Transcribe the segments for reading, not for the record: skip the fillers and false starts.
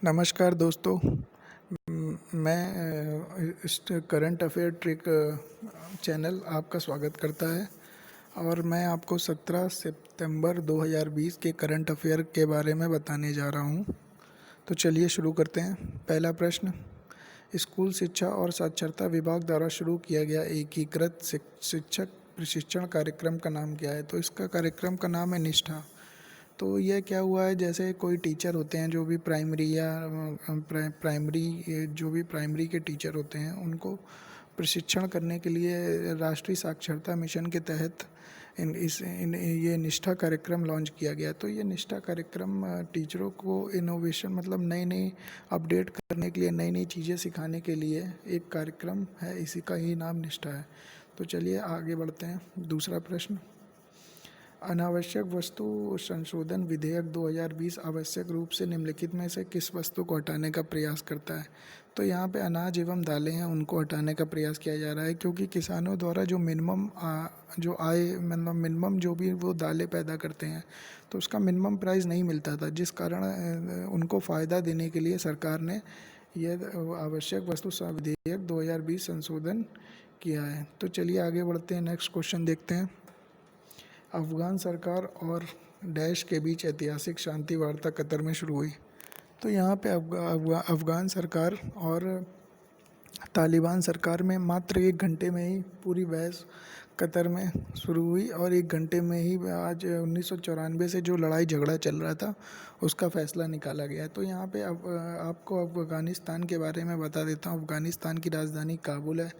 नमस्कार दोस्तों। मैं इस करंट अफेयर ट्रिक चैनल आपका स्वागत करता है और मैं आपको 17 सितंबर 2020 के करंट अफेयर के बारे में बताने जा रहा हूं। तो चलिए शुरू करते हैं। पहला प्रश्न, स्कूल शिक्षा और साक्षरता विभाग द्वारा शुरू किया गया एकीकृत शिक्षक प्रशिक्षण कार्यक्रम का नाम क्या है? तो इसका कार्यक्रम का नाम है निष्ठा। तो यह क्या हुआ है, जैसे कोई टीचर होते हैं जो भी प्राइमरी या प्राइमरी जो भी प्राइमरी के टीचर होते हैं उनको प्रशिक्षण करने के लिए राष्ट्रीय साक्षरता मिशन के तहत ये निष्ठा कार्यक्रम लॉन्च किया गया। तो ये निष्ठा कार्यक्रम टीचरों को इनोवेशन मतलब नई नई अपडेट करने के लिए, नई नई चीज़ें सिखाने के लिए एक कार्यक्रम है, इसी का ही नाम निष्ठा है। तो चलिए आगे बढ़ते हैं। दूसरा प्रश्न, अनावश्यक वस्तु संशोधन विधेयक 2020 आवश्यक रूप से निम्नलिखित में से किस वस्तु को हटाने का प्रयास करता है? तो यहाँ पे अनाज एवं दालें हैं, उनको हटाने का प्रयास किया जा रहा है, क्योंकि किसानों द्वारा जो जो आय मतलब मिनिमम जो भी वो दालें पैदा करते हैं तो उसका मिनिमम प्राइस नहीं मिलता था, जिस कारण उनको फ़ायदा देने के लिए सरकार ने यह आवश्यक वस्तु विधेयक 2020 संशोधन किया है। तो चलिए आगे बढ़ते हैं, नेक्स्ट क्वेश्चन देखते हैं। अफ़गान सरकार और डैश के बीच ऐतिहासिक शांति वार्ता कतर में शुरू हुई। तो यहाँ पे अफ़गान सरकार और तालिबान सरकार में मात्र 1 घंटे में ही पूरी बहस कतर में शुरू हुई और 1 घंटे में ही आज 1994 से जो लड़ाई झगड़ा चल रहा था उसका फ़ैसला निकाला गया। तो यहाँ पे अब आपको अफ़गानिस्तान के बारे में बता देता हूँ। अफ़गानिस्तान की राजधानी काबुल है,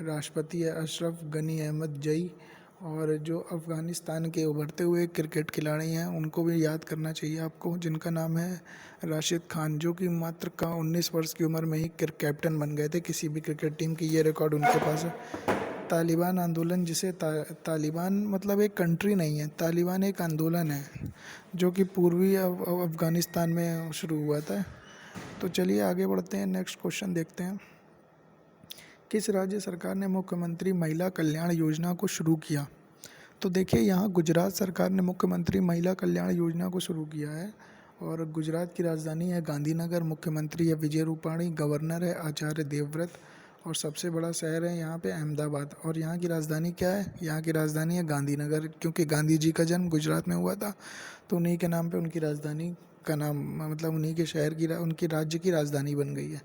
राष्ट्रपति है अशरफ गनी अहमद जई, और जो अफ़गानिस्तान के उभरते हुए क्रिकेट खिलाड़ी हैं उनको भी याद करना चाहिए आपको, जिनका नाम है राशिद खान, जो कि मात्र 19 वर्ष की उम्र में ही कैप्टन बन गए थे किसी भी क्रिकेट टीम की। ये रिकॉर्ड उनके पास है। तालिबान आंदोलन, जिसे तालिबान मतलब एक कंट्री नहीं है, तालिबान एक आंदोलन है जो कि पूर्वी अफ़गानिस्तान में शुरू हुआ था। तो चलिए आगे बढ़ते हैं, नेक्स्ट क्वेश्चन देखते हैं। किस राज्य सरकार ने मुख्यमंत्री महिला कल्याण योजना को शुरू किया? तो देखिए, यहाँ गुजरात सरकार ने मुख्यमंत्री महिला कल्याण योजना को शुरू किया है और गुजरात की राजधानी है गांधीनगर, मुख्यमंत्री है विजय रूपाणी, गवर्नर है आचार्य देवव्रत और सबसे बड़ा शहर है यहाँ पे अहमदाबाद। और यहाँ की राजधानी क्या है? यहाँ की राजधानी है गांधीनगर, क्योंकि गांधी जी का जन्म गुजरात में हुआ था तो उन्हीं के नाम पे उनकी राजधानी का नाम मतलब उन्हीं के शहर की उनकी राज्य की राजधानी बन गई है।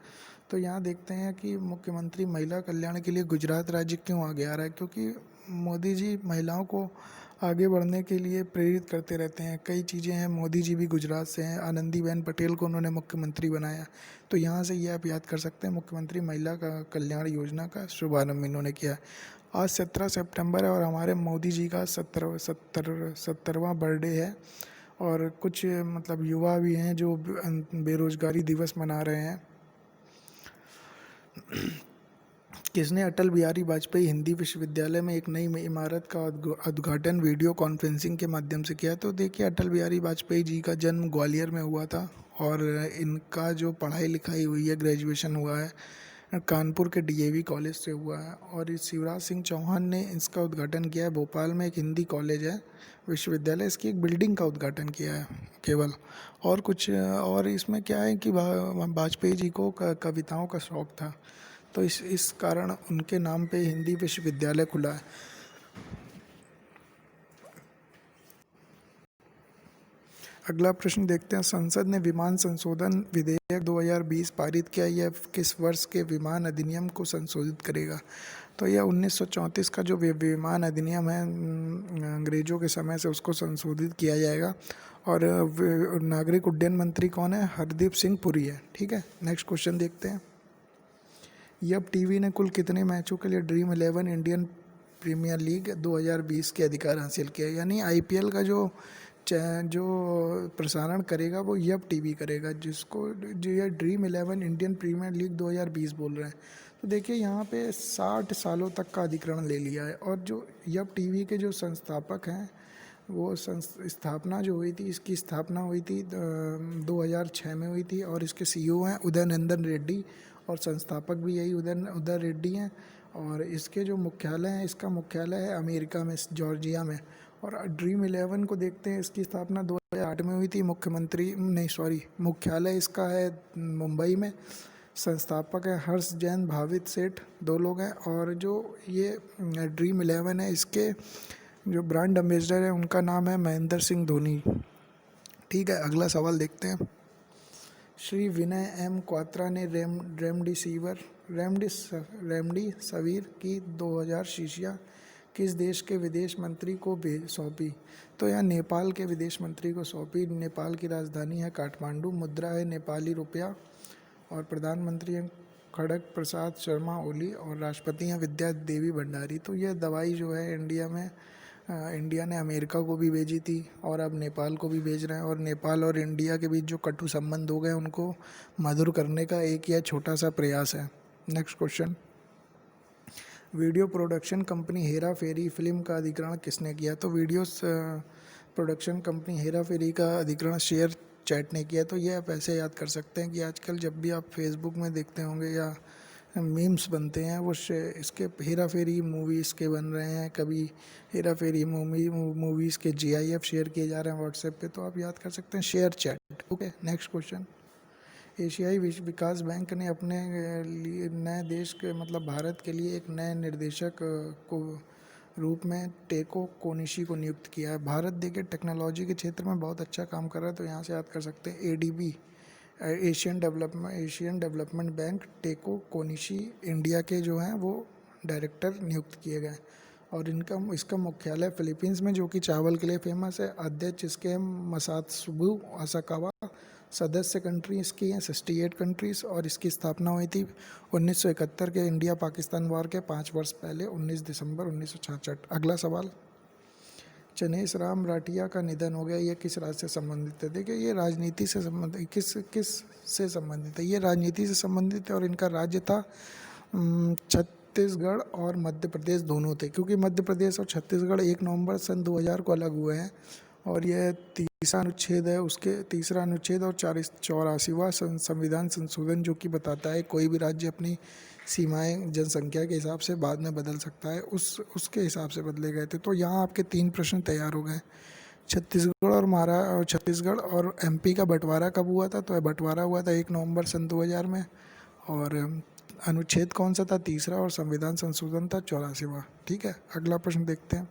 तो यहाँ देखते हैं कि मुख्यमंत्री महिला कल्याण के लिए गुजरात राज्य क्यों आगे आ रहा है, क्योंकि मोदी जी महिलाओं को आगे बढ़ने के लिए प्रेरित करते रहते हैं। कई चीज़ें हैं, मोदी जी भी गुजरात से हैं, आनंदीबेन पटेल को उन्होंने मुख्यमंत्री बनाया। तो यहाँ से ये आप याद कर सकते हैं, मुख्यमंत्री महिला का कल्याण योजना का शुभारंभ इन्होंने किया। आज 17 सितंबर है और हमारे मोदी जी का 70वां बर्थडे है और कुछ मतलब युवा भी हैं जो बेरोजगारी दिवस मना रहे हैं। किसने अटल बिहारी वाजपेयी हिंदी विश्वविद्यालय में एक नई इमारत का उद्घाटन वीडियो कॉन्फ्रेंसिंग के माध्यम से किया? तो देखिए, अटल बिहारी वाजपेयी जी का जन्म ग्वालियर में हुआ था और इनका जो पढ़ाई लिखाई हुई है, ग्रेजुएशन हुआ है कानपुर के डीएवी कॉलेज से हुआ है। और इस शिवराज सिंह चौहान ने इसका उद्घाटन किया है। भोपाल में एक हिंदी कॉलेज है, विश्वविद्यालय, इसकी एक बिल्डिंग का उद्घाटन किया है केवल। और कुछ और इसमें क्या है कि वाजपेयी जी को कविताओं का शौक़ था, तो इस कारण उनके नाम पे हिंदी विश्वविद्यालय खुला है। अगला प्रश्न देखते हैं। संसद ने विमान संशोधन विधेयक 2020 पारित किया, यह किस वर्ष के विमान अधिनियम को संशोधित करेगा? तो यह 1934 का जो विमान अधिनियम है अंग्रेजों के समय से, उसको संशोधित किया जाएगा। और नागरिक उड्डयन मंत्री कौन है? हरदीप सिंह पुरी है। ठीक है, नेक्स्ट क्वेश्चन देखते हैं। यब टीवी ने कुल कितने मैचों के लिए ड्रीम 11 इंडियन प्रीमियर लीग 2020 के अधिकार हासिल किया? यानी आईपीएल का जो प्रसारण करेगा वो यब टीवी करेगा, जिसको जो ये ड्रीम 11 इंडियन प्रीमियर लीग 2020 बोल रहे हैं। तो देखिए, यहाँ पे 60 सालों तक का अधिग्रहण ले लिया है। और जो यब टीवी के जो संस्थापक हैं, वो स्थापना जो हुई थी, इसकी स्थापना हुई थी 2006 में हुई थी और इसके सीईओ हैं उदय नंदन रेड्डी और संस्थापक भी यही उदय रेड्डी हैं। और इसके जो मुख्यालय हैं, इसका मुख्यालय है अमेरिका में, जॉर्जिया में। और ड्रीम 11 को देखते हैं। इसकी स्थापना 2008 में हुई थी। मुख्यालय इसका है मुंबई में। संस्थापक है हर्ष जैन, भावित सेठ, 2 लोग हैं। और जो ये ड्रीम 11 है, इसके जो ब्रांड एम्बेसडर है उनका नाम है महेंद्र सिंह धोनी। ठीक है, अगला सवाल देखते हैं। श्री विनय एम क्वात्रा ने रेमडेसिविर की 2000 शीशियाँ किस देश के विदेश मंत्री को सौंपी? तो यह नेपाल के विदेश मंत्री को सौंपी। नेपाल की राजधानी है काठमांडू, मुद्रा है नेपाली रुपया, और प्रधानमंत्री हैं खड़ग प्रसाद शर्मा ओली, और राष्ट्रपति हैं विद्या देवी भंडारी। तो यह दवाई जो है इंडिया ने अमेरिका को भी भेजी थी, और अब नेपाल को भी भेज रहे हैं। और नेपाल और इंडिया के बीच जो कटु संबंध हो गए उनको मधुर करने का एक यह छोटा सा प्रयास है। Next question. Video production company Hera Pheri film का अधिग्रहण किसने किया? तो video production company Hera Pheri का अधिग्रहण शेयर चैट ने किया। तो ये आप ऐसे याद कर सकते हैं कि आजकल जब भी आप फेसबुक में देखते होंगे या मीम्स बनते हैं, वो इसके हेरा फेरी मूवीज़ के बन रहे हैं। कभी हेरा फेरी मूवीज़ के GIF शेयर किए जा रहे हैं व्हाट्सएप पे। तो आप याद कर सकते हैं share chat. Okay, next question. एशियाई विकास बैंक ने अपने लिए नए देश के मतलब भारत के लिए एक नए निर्देशक को रूप में टेको कोनिशी को नियुक्त किया है। भारत देखिए टेक्नोलॉजी के क्षेत्र में बहुत अच्छा काम कर रहा है, तो यहाँ से याद कर सकते हैं ADB, एशियन डेवलपमेंट बैंक, टेको कोनिशी इंडिया के जो हैं वो डायरेक्टर नियुक्त किए गए। और इसका मुख्यालय फिलीपींस में, जो कि चावल के लिए फेमस है। अध्यक्ष इसके हैं मसात्सुबु असाकावा। सदस्य कंट्री इसकी हैं 68 कंट्रीज़। और इसकी स्थापना हुई थी 1971 के इंडिया पाकिस्तान वॉर के 5 वर्ष पहले, 19 दिसंबर 1966। अगला सवाल। चनेश राम राठिया का निधन हो गया, ये किस राज्य से संबंधित है? देखिए ये राजनीति से संबंधित, किस से संबंधित है? ये राजनीति से संबंधित है, और इनका राज्य था छत्तीसगढ़ और मध्य प्रदेश दोनों थे, क्योंकि मध्य प्रदेश और छत्तीसगढ़ 1 नवंबर सन 2000 को अलग हुए हैं। और यह तीसरा अनुच्छेद है उसके, तीसरा अनुच्छेद और 84वां संविधान संशोधन, जो कि बताता है कोई भी राज्य अपनी सीमाएं जनसंख्या के हिसाब से बाद में बदल सकता है, उसके हिसाब से बदले गए थे। तो यहाँ आपके 3 प्रश्न तैयार हो गए। छत्तीसगढ़ और MP का बंटवारा कब हुआ था? तो बंटवारा हुआ था 1 नवंबर सन 2000 में। और अनुच्छेद कौन सा था? तीसरा। और संविधान संशोधन था 84वां। ठीक है, अगला प्रश्न देखते हैं।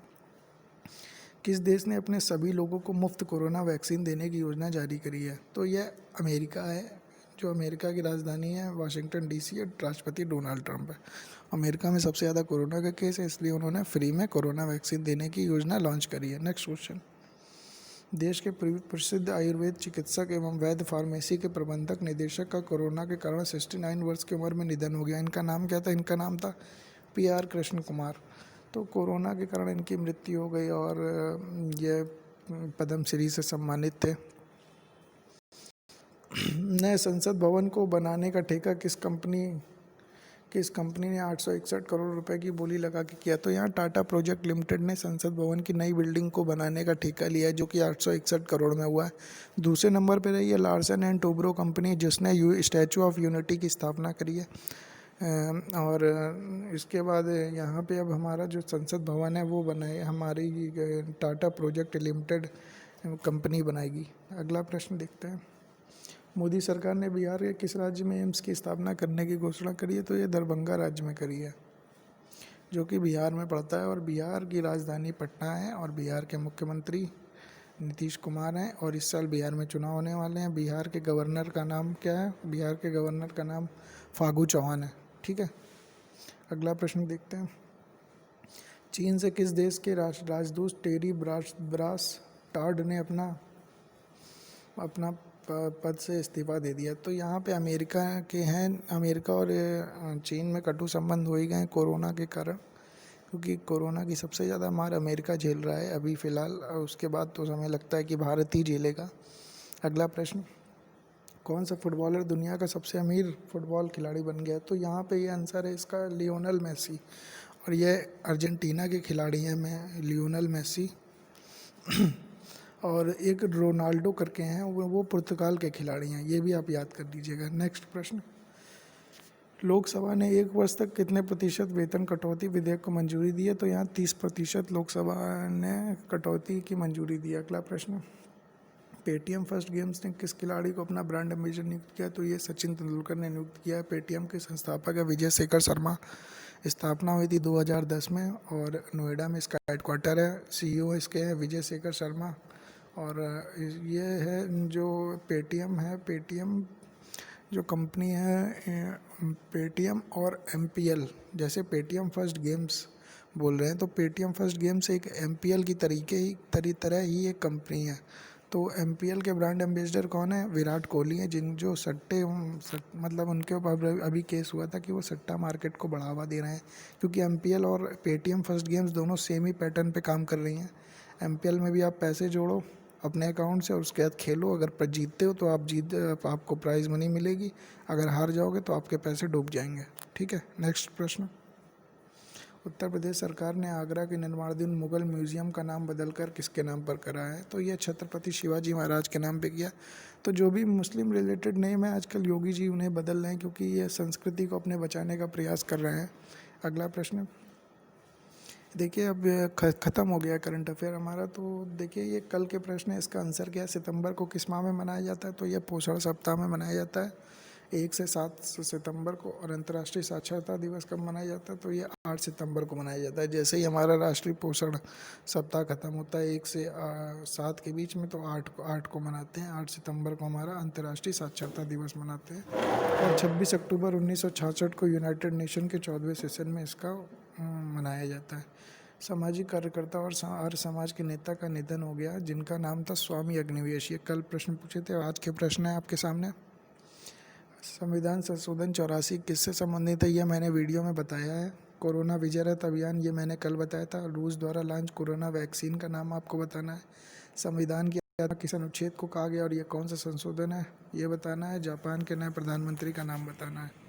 किस देश ने अपने सभी लोगों को मुफ्त कोरोना वैक्सीन देने की योजना जारी करी है? तो यह अमेरिका है। जो अमेरिका की राजधानी है वाशिंगटन DC, और राष्ट्रपति डोनाल्ड ट्रंप है। अमेरिका में सबसे ज़्यादा कोरोना का केस है, इसलिए उन्होंने फ्री में कोरोना वैक्सीन देने की योजना लॉन्च करी है। Next question. देश के प्रसिद्ध आयुर्वेद चिकित्सक एवं वैद्य फार्मेसी के प्रबंधक निदेशक का कोरोना के कारण 69 वर्ष की उम्र में निधन हो गया। इनका नाम क्या था? इनका नाम था PR कृष्ण कुमार। तो कोरोना के कारण इनकी मृत्यु हो गई, और ये पद्मश्री से सम्मानित थे। नए संसद भवन को बनाने का ठेका किस कंपनी ने 861 करोड़ रुपए की बोली लगा के किया? तो यहाँ टाटा प्रोजेक्ट लिमिटेड ने संसद भवन की नई बिल्डिंग को बनाने का ठेका लिया है, जो कि 861 करोड़ में हुआ है। दूसरे नंबर पर रही है लार्सन एंड टोब्रो कंपनी, जिसने स्टैचू ऑफ यूनिटी की स्थापना करी है। और इसके बाद यहाँ पे अब हमारा जो संसद भवन है वो बनाए हमारी टाटा प्रोजेक्ट लिमिटेड कंपनी बनाएगी। अगला प्रश्न देखते हैं। मोदी सरकार ने बिहार के किस राज्य में एम्स की स्थापना करने की घोषणा करी है? तो ये दरभंगा राज्य में करी है, जो कि बिहार में पड़ता है। और बिहार की राजधानी पटना है, और बिहार के मुख्यमंत्री नीतीश कुमार हैं। और इस साल बिहार में चुनाव होने वाले हैं। बिहार के गवर्नर का नाम क्या है? बिहार के गवर्नर का नाम फागू चौहान है। ठीक है, अगला प्रश्न देखते हैं। चीन से किस देश के राजदूत टेरी ब्रासटार्ड ने अपना पद से इस्तीफा दे दिया? तो यहाँ पे अमेरिका के हैं। अमेरिका और चीन में कटु संबंध हो ही गए कोरोना के कारण, क्योंकि कोरोना की सबसे ज़्यादा मार अमेरिका झेल रहा है अभी फ़िलहाल। उसके बाद तो हमें लगता है कि भारत ही झेलेगा। अगला प्रश्न। कौन सा फुटबॉलर दुनिया का सबसे अमीर फुटबॉल खिलाड़ी बन गया? तो यहाँ पे ये आंसर है इसका लियोनेल मेसी, और ये अर्जेंटीना के खिलाड़ी हैं लियोनेल मेसी। और एक रोनाल्डो करके हैं, वो पुर्तगाल के खिलाड़ी हैं, ये भी आप याद कर लीजिएगा। नेक्स्ट प्रश्न। लोकसभा ने 1 वर्ष तक कितने प्रतिशत वेतन कटौती विधेयक को मंजूरी दी है? तो यहाँ 30% लोकसभा ने कटौती की मंजूरी दी है। अगला प्रश्न, पेटीएम फर्स्ट गेम्स ने किस खिलाड़ी को अपना ब्रांड एम्बेसडर नियुक्त किया? तो ये सचिन तेंदुलकर ने नियुक्त किया है। पेटीएम के संस्थापक है विजय शेखर शर्मा। स्थापना हुई थी 2010 में और नोएडा में इसका हेडक्वार्टर है। सीईओ इसके हैं विजय शेखर शर्मा। और ये है जो पेटीएम है, पेटीएम जो कंपनी है, पेटीएम और एमपीएल, जैसे पेटीएम फर्स्ट गेम्स बोल रहे हैं तो पेटीएम फर्स्ट गेम्स एक एमपीएल की तरह ही एक कंपनी है। तो एमपीएल के ब्रांड एम्बेसडर कौन है? विराट कोहली हैं, जिन जो मतलब उनके ऊपर अभी केस हुआ था कि वो सट्टा मार्केट को बढ़ावा दे रहे हैं, क्योंकि एमपीएल और पेटीएम फर्स्ट गेम्स दोनों सेम ही पैटर्न पे काम कर रही हैं। एमपीएल में भी आप पैसे जोड़ो अपने अकाउंट से और उसके बाद खेलो, अगर जीतते हो तो आपको प्राइज़ मनी मिलेगी, अगर हार जाओगे तो आपके पैसे डूब जाएंगे। ठीक है, नेक्स्ट प्रश्न, उत्तर प्रदेश सरकार ने आगरा के निर्माणाधीन मुगल म्यूजियम का नाम बदलकर किसके नाम पर करा है? तो ये छत्रपति शिवाजी महाराज के नाम पे किया। तो जो भी मुस्लिम रिलेटेड नेम है आजकल योगी जी उन्हें बदल रहे हैं, क्योंकि ये संस्कृति को अपने बचाने का प्रयास कर रहे हैं। अगला प्रश्न, देखिए अब ख़त्म हो गया करंट अफेयर हमारा। तो देखिए ये कल के प्रश्न है, इसका आंसर क्या है? सितंबर को किस माह में मनाया जाता है? तो ये पोषण सप्ताह में मनाया जाता है 1 से 7 सितंबर को। और अंतर्राष्ट्रीय साक्षरता दिवस कब मनाया जाता है? तो ये 8 सितंबर को मनाया जाता है। जैसे ही हमारा राष्ट्रीय पोषण सप्ताह खत्म होता है 1 से 7 के बीच में, तो 8 को मनाते हैं। 8 सितंबर को हमारा अंतर्राष्ट्रीय साक्षरता दिवस मनाते हैं। और 26 अक्टूबर 1966 को यूनाइटेड नेशन के 14वें सेशन में इसका मनाया जाता है। सामाजिक कार्यकर्ता और आर्य समाज के नेता का निधन हो गया, जिनका नाम था स्वामी अग्निवेश। ये कल प्रश्न पूछे थे, आज के प्रश्न है आपके सामने। संविधान संशोधन 84 किससे संबंधित है? यह मैंने वीडियो में बताया है। कोरोना विजय रथ अभियान, ये मैंने कल बताया था। रूस द्वारा लॉन्च कोरोना वैक्सीन का नाम आपको बताना है। संविधान के किस अनुच्छेद को कहा गया और ये कौन सा संशोधन है ये बताना है। जापान के नए प्रधानमंत्री का नाम बताना है।